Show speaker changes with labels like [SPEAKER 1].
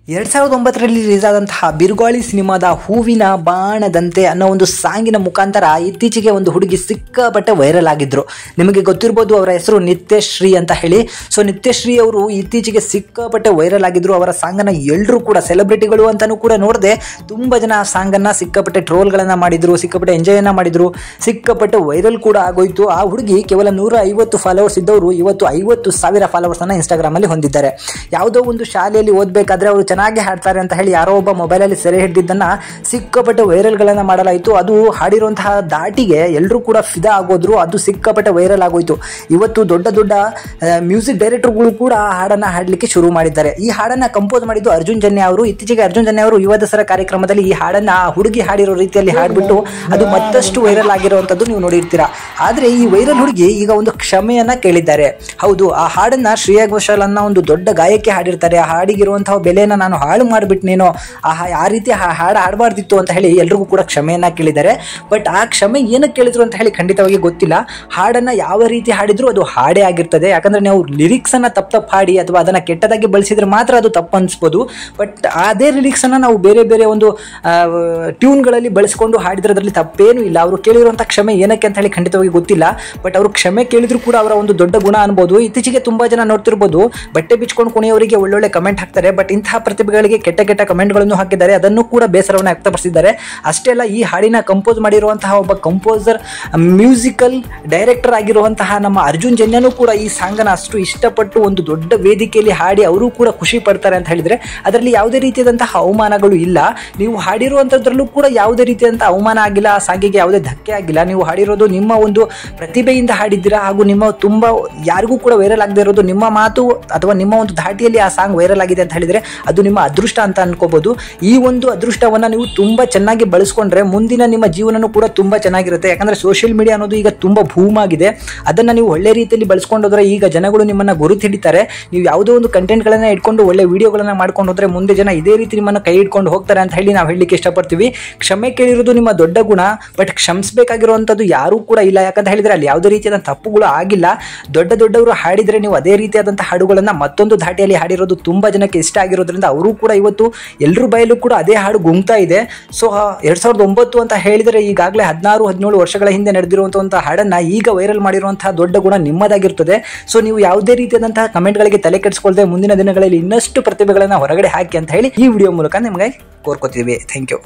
[SPEAKER 1] 2009ರಲ್ಲಿ release ಆದಂತಹ ಬಿರುಗಾಳಿ ಸಿನಿಮಾದ ಹೂವಿನ ಬಾಣದಂತೆ ಅನ್ನೋ ಒಂದು ಸಾಂಗಿನ ಮುಖಾಂತರ ಇತ್ತೀಚೆಗೆ ಒಂದು ಹುಡುಗಿ ಸಿಕ್ಕಾಪಟ್ಟೆ ವೈರಲ್ ಆಗಿದ್ರು. ನಿಮಗೆ ಗೊತ್ತಿರಬಹುದು, ಅವರ ಹೆಸರು ನಿತ್ಯಶ್ರೀ ಅಂತ ಹೇಳಿ. ಸೊ ನಿತ್ಯಶ್ರೀ ಅವರು ಇತ್ತೀಚೆಗೆ ಸಿಕ್ಕಾಪಟ್ಟೆ ವೈರಲ್ ಆಗಿದ್ರು. ಅವರ ಸಾಂಗನ್ನು ಎಲ್ಲರೂ ಕೂಡ ಸೆಲೆಬ್ರಿಟಿಗಳು ಅಂತಾನೂ ಕೂಡ ನೋಡದೆ ತುಂಬ ಜನ ಆ ಸಾಂಗನ್ನು ಸಿಕ್ಕಾಪಟ್ಟೆ ಟ್ರೋಲ್ಗಳನ್ನು ಮಾಡಿದ್ರು, ಸಿಕ್ಕಾಪಟ್ಟೆ ಎಂಜಾಯ್ನ ಮಾಡಿದ್ರು, ಸಿಕ್ಕಾಪಟ್ಟೆ ವೈರಲ್ ಕೂಡ ಆಗೋಯ್ತು. ಆ ಹುಡುಗಿ ಕೇವಲ 150 ಫಾಲೋವರ್ಸ್ ಇದ್ದವರು ಇವತ್ತು 50,000 ಫಾಲೋವರ್ಸನ್ನು ಇನ್ಸ್ಟಾಗ್ರಾಮಲ್ಲಿ ಹೊಂದಿದ್ದಾರೆ. ಯಾವುದೋ ಒಂದು ಶಾಲೆಯಲ್ಲಿ ಓದಬೇಕಾದ್ರೆ ಅವರು ಚೆನ್ನಾಗಿ ಹಾಡ್ತಾರೆ ಅಂತ ಹೇಳಿ ಯಾರೋ ಒಬ್ಬ ಮೊಬೈಲಲ್ಲಿ ಸೆರೆ ಹಿಡಿದಿದ್ದನ್ನ ಸಿಕ್ಕಾಪಟ್ಟೆ ವೈರಲ್ಗಳನ್ನು ಮಾಡಲಾಯಿತು. ಅದು ಹಾಡಿರುವಂತಹ ದಾಟಿಗೆ ಎಲ್ಲರೂ ಕೂಡ ಫಿದಾ ಆಗೋದ್ರು. ಅದು ಸಿಕ್ಕಾಪಟ್ಟೆ ವೈರಲ್ ಆಗೋಯ್ತು. ಇವತ್ತು ದೊಡ್ಡ ದೊಡ್ಡ ಮ್ಯೂಸಿಕ್ ಡೈರೆಕ್ಟರ್ಗಳು ಕೂಡ ಹಾಡನ್ನು ಹಾಡಲಿಕ್ಕೆ ಶುರು ಮಾಡಿದ್ದಾರೆ. ಈ ಹಾಡನ್ನು ಕಂಪೋಸ್ ಮಾಡಿದ್ದು ಅರ್ಜುನ್ ಜನ್ಯ ಅವರು. ಇತ್ತೀಚೆಗೆ ಅರ್ಜುನ್ ಜನ್ಯ ಅವರು ಯುವ ದಸರಾ ಕಾರ್ಯಕ್ರಮದಲ್ಲಿ ಈ ಹಾಡನ್ನು ಹುಡುಗಿ ಹಾಡಿರೋ ರೀತಿಯಲ್ಲಿ ಹಾಡ್ಬಿಟ್ಟು ಅದು ಮತ್ತಷ್ಟು ವೈರಲ್ ಆಗಿರುವಂಥದ್ದು ನೀವು ನೋಡಿರ್ತೀರಾ. ಆದರೆ ಈ ವೈರಲ್ ಹುಡುಗಿ ಈಗ ಒಂದು ಕ್ಷಮೆಯನ್ನ ಕೇಳಿದ್ದಾರೆ. ಹೌದು, ಆ ಹಾಡನ್ನ ಶ್ರೇಯಾ ಘೋಷಾಲ್ ಅನ್ನೋ ಒಂದು ದೊಡ್ಡ ಗಾಯಕಿ ಹಾಡಿರ್ತಾರೆ. ಆ ಹಾಡಿಗಿರುವಂತಹ ಬೆಲೆನ ನಾನು ಹಾಳು ಮಾಡಿಬಿಟ್ನೇನೋ, ಆ ರೀತಿ ಹಾಡು ಹಾಡಬಾರ್ದಿತ್ತು ಅಂತ ಹೇಳಿ ಎಲ್ರಿಗೂ ಕೂಡ ಕ್ಷಮೆಯನ್ನ ಕೇಳಿದ್ದಾರೆ. ಬಟ್ ಆ ಕ್ಷಮೆ ಏನಕ್ಕೆ ಕೇಳಿದ್ರು ಅಂತ ಹೇಳಿ ಖಂಡಿತವಾಗಿ ಗೊತ್ತಿಲ್ಲ. ಹಾಡನ್ನ ಯಾವ ರೀತಿ ಹಾಡಿದ್ರು ಅದು ಹಾಡೇ ಆಗಿರ್ತದೆ. ಯಾಕಂದ್ರೆ ನಾವು ಲಿರಿಕ್ಸ್ ಅನ್ನ ತಪ್ಪು ಹಾಡಿ ಅಥವಾ ಅದನ್ನ ಕೆಟ್ಟದಾಗಿ ಬಳಸಿದ್ರೆ ಮಾತ್ರ ಅದು ತಪ್ಪು ಅನ್ಸ್ಬೋದು. ಬಟ್ ಅದೇ ಲಿರಿಕ್ಸ್ ಅನ್ನ ನಾವು ಬೇರೆ ಬೇರೆ ಒಂದು ಟ್ಯೂನ್ಗಳಲ್ಲಿ ಬಳಸ್ಕೊಂಡು ಹಾಡಿದ್ರೆ ಅದರಲ್ಲಿ ತಪ್ಪೇನು ಇಲ್ಲ. ಅವರು ಕೇಳಿರುವಂತಹ ಕ್ಷಮೆ ಏನಕ್ಕೆ ಅಂತ ಹೇಳಿ ಖಂಡಿತವಾಗಿ ಗೊತ್ತಿಲ್ಲ. ಬಟ್ ಅವರು ಕ್ಷಮೆ ಕೇಳಿದ್ರು ಕೂಡ ಅವರ ಒಂದು ದೊಡ್ಡ ಗುಣ ಅನ್ಬೋದು. ಇತ್ತೀಚೆಗೆ ತುಂಬಾ ಜನ ನೋಡ್ತಿರ್ಬೋದು, ಬಟ್ಟೆ ಬಿಚ್ಕೊಂಡು ಕುಣಿಯವರಿಗೆ ಒಳ್ಳೊಳ್ಳೆ ಕಮೆಂಟ್ ಹಾಕ್ತಾರೆ. ಬಟ್ ಇಂತಹ ಪ್ರತಿಭೆಗಳಿಗೆ ಕೆಟ್ಟ ಕೆಟ್ಟ ಕಮೆಂಟ್ಗಳನ್ನು ಹಾಕಿದ್ದಾರೆ. ಅದನ್ನು ಕೂಡ ಬೇಸರವನ್ನು ವ್ಯಕ್ತಪಡಿಸಿದ್ದಾರೆ. ಅಷ್ಟೇ ಅಲ್ಲ, ಈ ಹಾಡಿನ ಕಂಪೋಸ್ ಮಾಡಿರುವಂತಹ ಒಬ್ಬ ಕಂಪೋಸರ್, ಮ್ಯೂಸಿಕಲ್ ಡೈರೆಕ್ಟರ್ ಆಗಿರುವಂತಹ ನಮ್ಮ ಅರ್ಜುನ್ ಜನ್ಯನೂ ಕೂಡ ಈ ಸಾಂಗನ್ನು ಅಷ್ಟು ಇಷ್ಟಪಟ್ಟು ಒಂದು ದೊಡ್ಡ ವೇದಿಕೆಯಲ್ಲಿ ಹಾಡಿ ಅವರು ಕೂಡ ಖುಷಿ ಪಡ್ತಾರೆ ಅಂತ ಹೇಳಿದ್ರೆ ಅದರಲ್ಲಿ ಯಾವುದೇ ರೀತಿಯಾದಂತಹ ಅವಮಾನಗಳು ಇಲ್ಲ. ನೀವು ಹಾಡಿರುವಂಥದ್ರಲ್ಲೂ ಕೂಡ ಯಾವುದೇ ರೀತಿಯಾದಂತಹ ಅವಮಾನ ಆಗಿಲ್ಲ, ಆ ಸಾಂಗಿಗೆ ಯಾವುದೇ ಧಕ್ಕೆ ಆಗಿಲ್ಲ. ನೀವು ಹಾಡಿರೋದು ನಿಮ್ಮ ಒಂದು ಪ್ರತಿಭೆಯಿಂದ ಹಾಡಿದ್ದೀರಾ. ಹಾಗೂ ನಿಮ್ಮ ತುಂಬ ಯಾರಿಗೂ ಕೂಡ ವೈರಲ್ ಆಗದೆ ಇರೋದು ನಿಮ್ಮ ಮಾತು ಅಥವಾ ನಿಮ್ಮ ಒಂದು ಧಾಟಿಯಲ್ಲಿ ಆ ಸಾಂಗ್ ವೈರಲ್ ಆಗಿದೆ ಅಂತ ಹೇಳಿದ್ರೆ ಅದು ನಿಮ್ಮ ಅದೃಷ್ಟ ಅಂತ ಅನ್ಕೋಬಹುದು. ಈ ಒಂದು ಅದೃಷ್ಟವನ್ನ ನೀವು ತುಂಬಾ ಚೆನ್ನಾಗಿ ಬಳಸ್ಕೊಂಡ್ರೆ ಮುಂದಿನ ನಿಮ್ಮ ಜೀವನನೂ ಕೂಡ ತುಂಬಾ ಚೆನ್ನಾಗಿರುತ್ತೆ. ಯಾಕಂದ್ರೆ ಸೋಷಿಯಲ್ ಮೀಡಿಯಾ ಅನ್ನೋದು ಈಗ ತುಂಬಾ ಭೂಮಾಗಿದೆ. ಅದನ್ನ ನೀವು ಒಳ್ಳೆ ರೀತಿಯಲ್ಲಿ ಬಳಸ್ಕೊಂಡೋದ್ರೆ ಈಗ ಜನಗಳು ನಿಮ್ಮನ್ನ ಗುರುತು ಹಿಡಿತಾರೆ. ನೀವು ಯಾವುದೋ ಒಂದು ಕಂಟೆಂಟ್ ಗಳನ್ನ ಇಟ್ಕೊಂಡು ಒಳ್ಳೆ ವಿಡಿಯೋಗಳನ್ನ ಮಾಡ್ಕೊಂಡು ಹೋದ್ರೆ ಮುಂದೆ ಜನ ಇದೇ ರೀತಿ ನಿಮ್ಮನ್ನ ಕೈ ಹಿಡ್ಕೊಂಡು ಹೋಗ್ತಾರೆ ಅಂತ ಹೇಳಿ ನಾವು ಹೇಳಲಿಕ್ಕೆ ಇಷ್ಟಪಡ್ತೀವಿ. ಕ್ಷಮೆ ಕೇಳಿರೋದು ನಿಮ್ಮ ದೊಡ್ಡ ಗುಣ. ಬಟ್ ಕ್ಷಮಿಸಬೇಕಾಗಿರುವಂತದ್ದು ಯಾರೂ ಕೂಡ ಇಲ್ಲ. ಯಾಕಂತ ಹೇಳಿದ್ರೆ ಅಲ್ಲಿ ಯಾವುದೇ ರೀತಿಯಾದ ತಪ್ಪುಗಳು ಆಗಿಲ್ಲ. ದೊಡ್ಡವರು ಹಾಡಿದ್ರೆ ನೀವು ಅದೇ ರೀತಿಯಾದಂತಹ ಹಾಡುಗಳನ್ನ ಮತ್ತೊಂದು ಧಾಟಿಯಲ್ಲಿ ಹಾಡಿರೋದು ತುಂಬಾ ಜನಕ್ಕೆ ಇಷ್ಟ ಆಗಿರೋದ್ರಿಂದ ಅವರು ಕೂಡ ಇವತ್ತು ಎಲ್ಲರ ಬಾಯಲ್ಲೂ ಕೂಡ ಅದೇ ಹಾಡು ಗುಮ್ತಾ ಇದೆ. ಸೊ 2009 ಅಂತ ಹೇಳಿದರೆ ಈಗಾಗಲೇ 16-17 ವರ್ಷಗಳ ಹಿಂದೆ ನಡೆದಿರುವಂತಹ ಹಾಡನ್ನ ಈಗ ವೈರಲ್ ಮಾಡಿರುವಂತಹ ದೊಡ್ಡ ಗುಣ ನಿಮ್ಮದಾಗಿರ್ತದೆ. ಸೊ ನೀವು ಯಾವುದೇ ರೀತಿಯಾದಂತಹ ಕಮೆಂಟ್ಗಳಿಗೆ ತಲೆ ಕೆಡಿಸ್ಕೊಳ್ದೆ ಮುಂದಿನ ದಿನಗಳಲ್ಲಿ ಇನ್ನಷ್ಟು ಪ್ರತಿಭೆಗಳನ್ನ ಹೊರಗಡೆ ಹಾಕಿ ಅಂತ ಹೇಳಿ ಈ ವಿಡಿಯೋ ಮೂಲಕ ನಿಮಗೆ ಕೋರ್ಕೋತೀವಿ. Thank you.